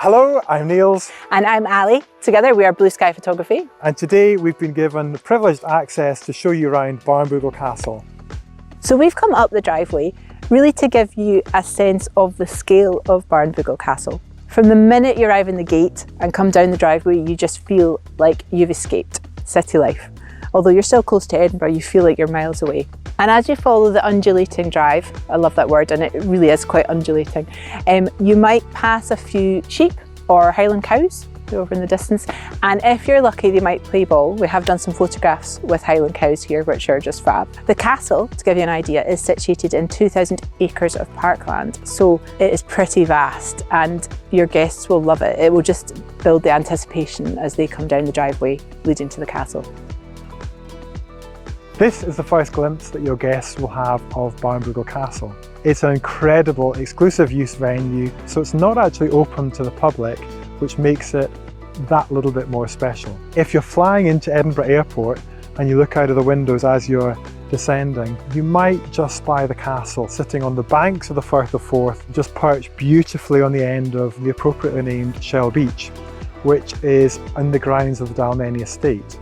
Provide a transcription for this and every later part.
Hello, I'm Niels. And I'm Alie. Together we are Blue Sky Photography. And today we've been given privileged access to show you around Barnbougle Castle. So we've come up the driveway really to give you a sense of the scale of Barnbougle Castle. From the minute you arrive in the gate and come down the driveway, you just feel like you've escaped city life. Although you're still close to Edinburgh, you feel like you're miles away. And as you follow the undulating drive, I love that word, and it really is quite undulating, you might pass a few sheep or Highland cows over in the distance. And if you're lucky, they might play ball. We have done some photographs with Highland cows here, which are just fab. The castle, to give you an idea, is situated in 2,000 acres of parkland. So it is pretty vast and your guests will love it. It will just build the anticipation as they come down the driveway leading to the castle. This is the first glimpse that your guests will have of Barnbougle Castle. It's an incredible exclusive use venue, so it's not actually open to the public, which makes it that little bit more special. If you're flying into Edinburgh Airport and you look out of the windows as you're descending, you might just spy the castle sitting on the banks of the Firth of Forth, just perched beautifully on the end of the appropriately named Shell Beach, which is on the grounds of the Dalmeny Estate.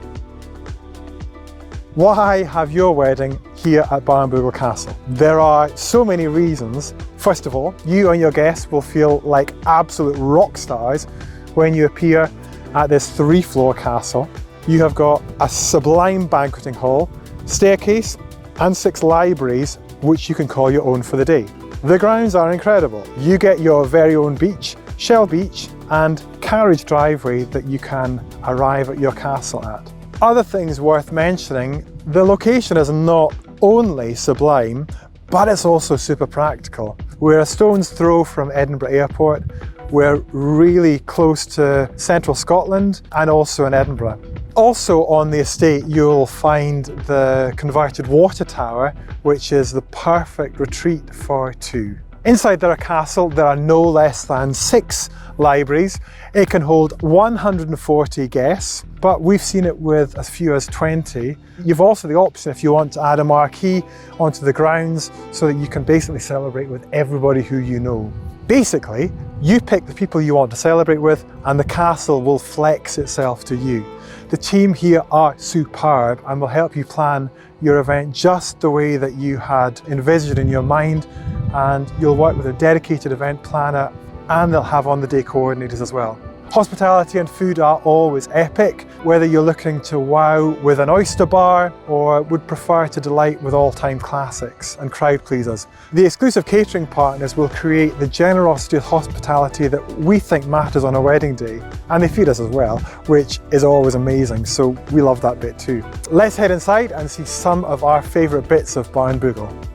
Why have your wedding here at Barnbougle Castle? There are so many reasons. First of all, you and your guests will feel like absolute rock stars when you appear at this 3-floor castle. You have got a sublime banqueting hall, staircase, and 6 libraries which you can call your own for the day. The grounds are incredible. You get your very own beach, Shell Beach, and carriage driveway that you can arrive at your castle at. Other things worth mentioning, the location is not only sublime, but it's also super practical. We're a stone's throw from Edinburgh Airport. We're really close to central Scotland and also in Edinburgh. Also on the estate, you'll find the converted water tower, which is the perfect retreat for 2. Inside the castle, there are no less than 6 libraries. It can hold 140 guests, but we've seen it with as few as 20. You've also the option if you want to add a marquee onto the grounds so that you can basically celebrate with everybody who you know. Basically, you pick the people you want to celebrate with and the castle will flex itself to you. The team here are superb and will help you plan your event just the way that you had envisaged in your mind, and you'll work with a dedicated event planner and they'll have on-the-day coordinators as well. Hospitality and food are always epic, whether you're looking to wow with an oyster bar or would prefer to delight with all-time classics and crowd pleasers. The exclusive catering partners will create the generosity of hospitality that we think matters on a wedding day, and they feed us as well, which is always amazing, so we love that bit too. Let's head inside and see some of our favourite bits of Barnbougle.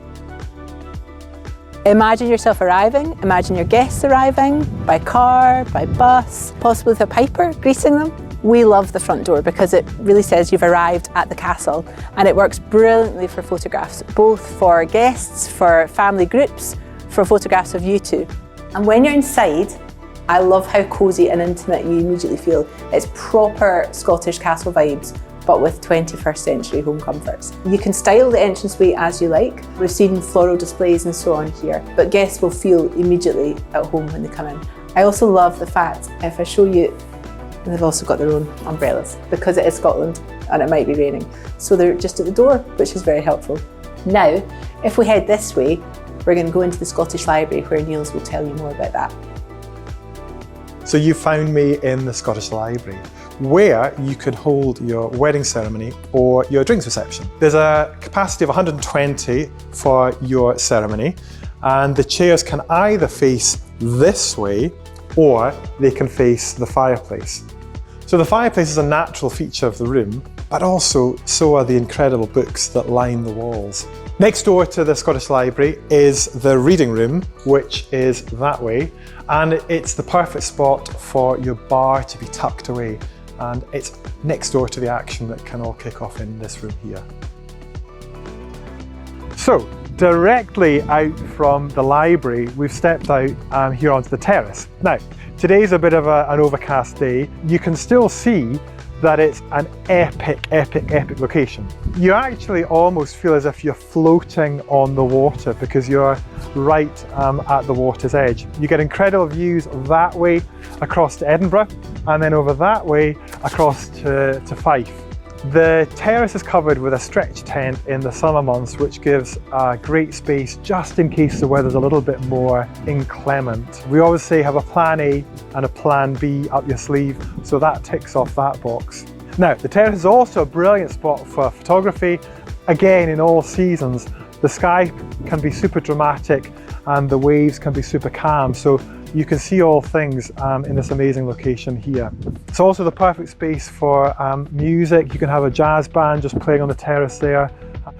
Imagine yourself arriving, imagine your guests arriving by car, by bus, possibly with a piper greeting them. We love the front door because it really says you've arrived at the castle, and it works brilliantly for photographs, both for guests, for family groups, for photographs of you two. And when you're inside, I love how cosy and intimate you immediately feel. It's proper Scottish castle vibes, but with 21st century home comforts. You can style the entranceway as you like. We've seen floral displays and so on here, but guests will feel immediately at home when they come in. I also love the fact, if I show you, they've also got their own umbrellas because it is Scotland and it might be raining. So they're just at the door, which is very helpful. Now, if we head this way, we're going to go into the Scottish Library where Niels will tell you more about that. So you found me in the Scottish Library, where you could hold your wedding ceremony or your drinks reception. There's a capacity of 120 for your ceremony, and the chairs can either face this way or they can face the fireplace. So the fireplace is a natural feature of the room, but also so are the incredible books that line the walls. Next door to the Scottish Library is the reading room, which is that way, and it's the perfect spot for your bar to be tucked away. And it's next door to the action that can all kick off in this room here. So, directly out from the library, we've stepped out here onto the terrace. Now, today's a bit of an overcast day. You can still see that it's an epic location. You actually almost feel as if you're floating on the water because you're right at the water's edge. You get incredible views that way across to Edinburgh and then over that way across to Fife. The terrace is covered with a stretch tent in the summer months, which gives a great space just in case the weather's a little bit more inclement. We always say have a plan A and a plan B up your sleeve, so that ticks off that box. Now, the terrace is also a brilliant spot for photography. Again, in all seasons, the sky can be super dramatic and the waves can be super calm, so you can see all things in this amazing location here. It's also the perfect space for music. You can have a jazz band just playing on the terrace there.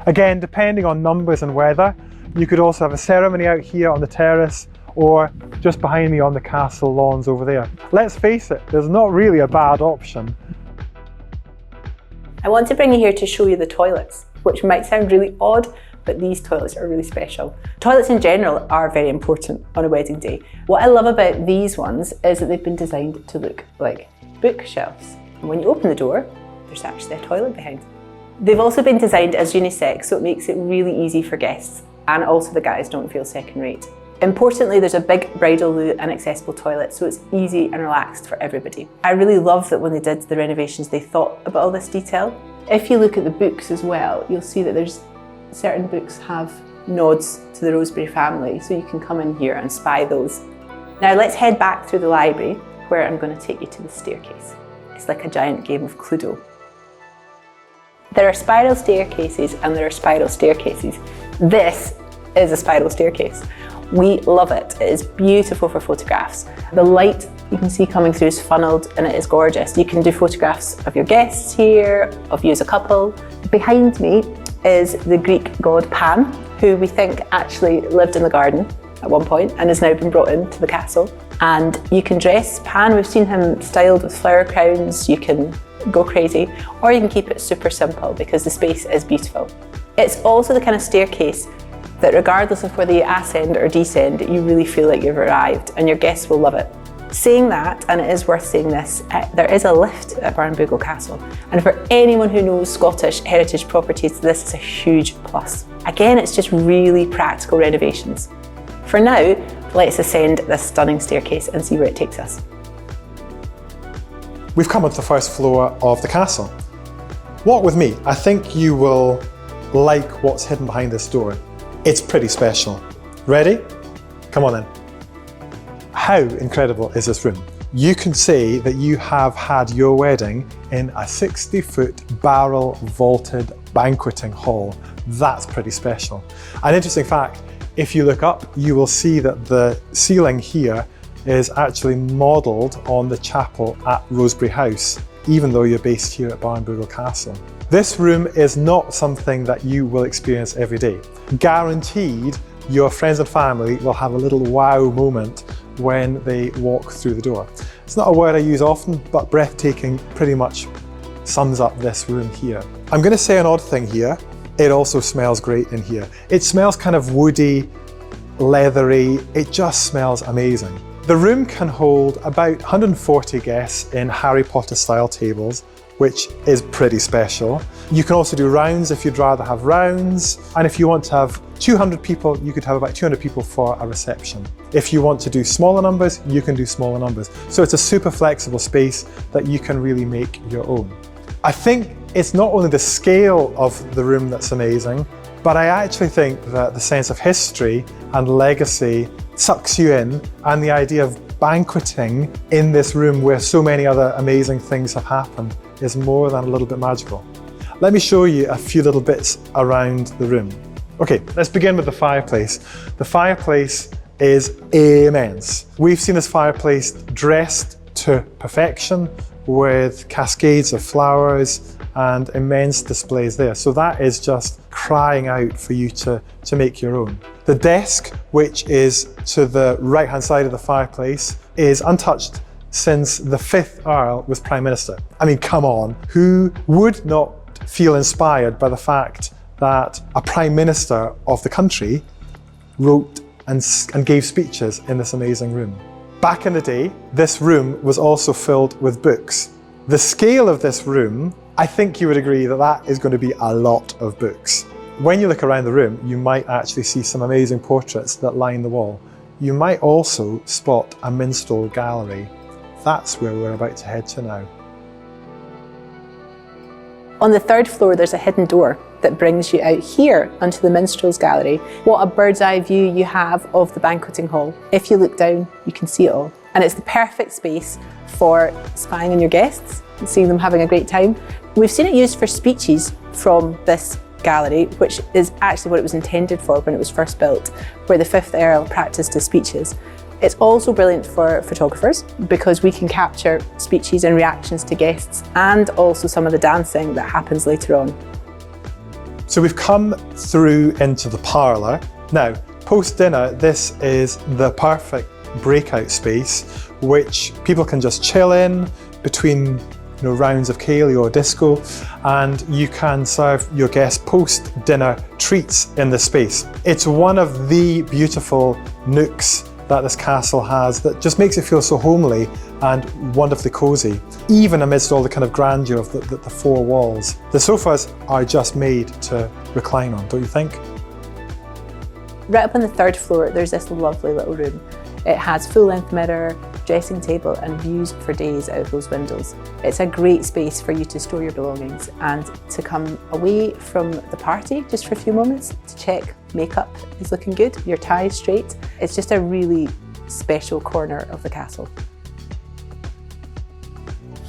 Again, depending on numbers and weather, you could also have a ceremony out here on the terrace or just behind me on the castle lawns over there. Let's face it, there's not really a bad option. I want to bring you here to show you the toilets, which might sound really odd, but these toilets are really special. Toilets in general are very important on a wedding day. What I love about these ones is that they've been designed to look like bookshelves. And when you open the door, there's actually a toilet behind. They've also been designed as unisex, so it makes it really easy for guests, and also the guys don't feel second rate. Importantly, there's a big bridal loo and accessible toilet, so it's easy and relaxed for everybody. I really love that when they did the renovations, they thought about all this detail. If you look at the books as well, you'll see that there's certain books have nods to the Rosebery family, so you can come in here and spy those. Now let's head back through the library, where I'm going to take you to the staircase. It's like a giant game of Cluedo. There are spiral staircases and there are spiral staircases. This is a spiral staircase. We love it. It is beautiful for photographs. The light you can see coming through is funneled and it is gorgeous. You can do photographs of your guests here, of you as a couple. Behind me is the Greek god Pan, who we think actually lived in the garden at one point and has now been brought into the castle. And you can dress Pan. We've seen him styled with flower crowns. You can go crazy, or you can keep it super simple because the space is beautiful. It's also the kind of staircase that regardless of whether you ascend or descend, you really feel like you've arrived and your guests will love it. Saying that, and it is worth saying this, there is a lift at Barnbougle Castle, and for anyone who knows Scottish heritage properties, this is a huge plus. Again, it's just really practical renovations. For now, let's ascend this stunning staircase and see where it takes us. We've come onto the first floor of the castle. Walk with me. I think you will like what's hidden behind this door. It's pretty special. Ready? Come on in. How incredible is this room? You can say that you have had your wedding in a 60-foot barrel vaulted banqueting hall. That's pretty special. An interesting fact, if you look up, you will see that the ceiling here is actually modelled on the chapel at Rosebery House, even though you're based here at Barnbougle Castle. This room is not something that you will experience every day. Guaranteed, your friends and family will have a little wow moment when they walk through the door. It's not a word I use often, but breathtaking pretty much sums up this room here. I'm going to say an odd thing here. It also smells great in here. It smells kind of woody, leathery. It just smells amazing. The room can hold about 140 guests in Harry Potter style tables, which is pretty special. You can also do rounds if you'd rather have rounds. And if you want to have 200 people, you could have about 200 people for a reception. If you want to do smaller numbers, you can do smaller numbers. So it's a super flexible space that you can really make your own. I think it's not only the scale of the room that's amazing, but I actually think that the sense of history and legacy sucks you in, and the idea of banqueting in this room where so many other amazing things have happened is more than a little bit magical. Let me show you a few little bits around the room. Okay, let's begin with the fireplace. The fireplace is immense. We've seen this fireplace dressed to perfection with cascades of flowers and immense displays there. So that is just crying out for you to make your own. The desk, which is to the right-hand side of the fireplace, is untouched since the 5th Earl was Prime Minister. I mean, come on, who would not feel inspired by the fact that a Prime Minister of the country wrote and gave speeches in this amazing room? Back in the day, this room was also filled with books. The scale of this room, I think you would agree that that is going to be a lot of books. When you look around the room, you might actually see some amazing portraits that line the wall. You might also spot a minstrel gallery. That's where we're about to head to now. On the third floor, there's a hidden door that brings you out here onto the minstrel's gallery. What a bird's eye view you have of the banqueting hall. If you look down, you can see it all. And it's the perfect space for spying on your guests and seeing them having a great time. We've seen it used for speeches from this gallery, which is actually what it was intended for when it was first built, where the 5th Earl practiced his speeches. It's also brilliant for photographers because we can capture speeches and reactions to guests and also some of the dancing that happens later on. So we've come through into the parlour. Now, post-dinner, this is the perfect breakout space which people can just chill in between rounds of ceilidh or disco, and you can serve your guests post-dinner treats in this space. It's one of the beautiful nooks that this castle has that just makes it feel so homely and wonderfully cosy, even amidst all the kind of grandeur of the four walls. The sofas are just made to recline on, don't you think? Right up on the third floor, there's this lovely little room. It has full-length mirror, dressing table and views for days out of those windows. It's a great space for you to store your belongings and to come away from the party just for a few moments to check makeup is looking good, your tie is straight. It's just a really special corner of the castle.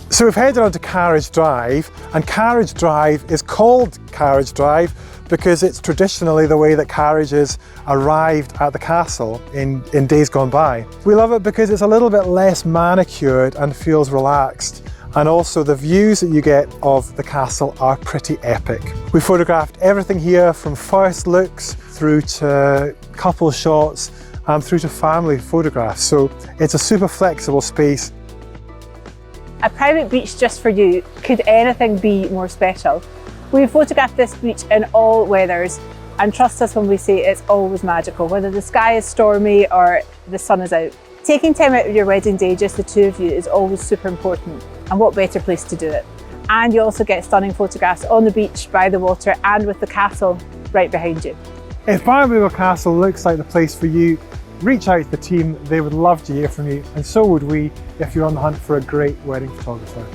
So we've headed on to Carriage Drive, and Carriage Drive is called Carriage Drive because it's traditionally the way that carriages arrived at the castle in days gone by. We love it because it's a little bit less manicured and feels relaxed. And also the views that you get of the castle are pretty epic. We photographed everything here from first looks through to couple shots and through to family photographs. So it's a super flexible space. A private beach just for you. Could anything be more special? We photographed this beach in all weathers, and trust us when we say it's always magical, whether the sky is stormy or the sun is out. Taking time out of your wedding day, just the two of you, is always super important, and what better place to do it? And you also get stunning photographs on the beach, by the water, and with the castle right behind you. If Barnbougle Castle looks like the place for you, reach out to the team. They would love to hear from you, and so would we if you're on the hunt for a great wedding photographer.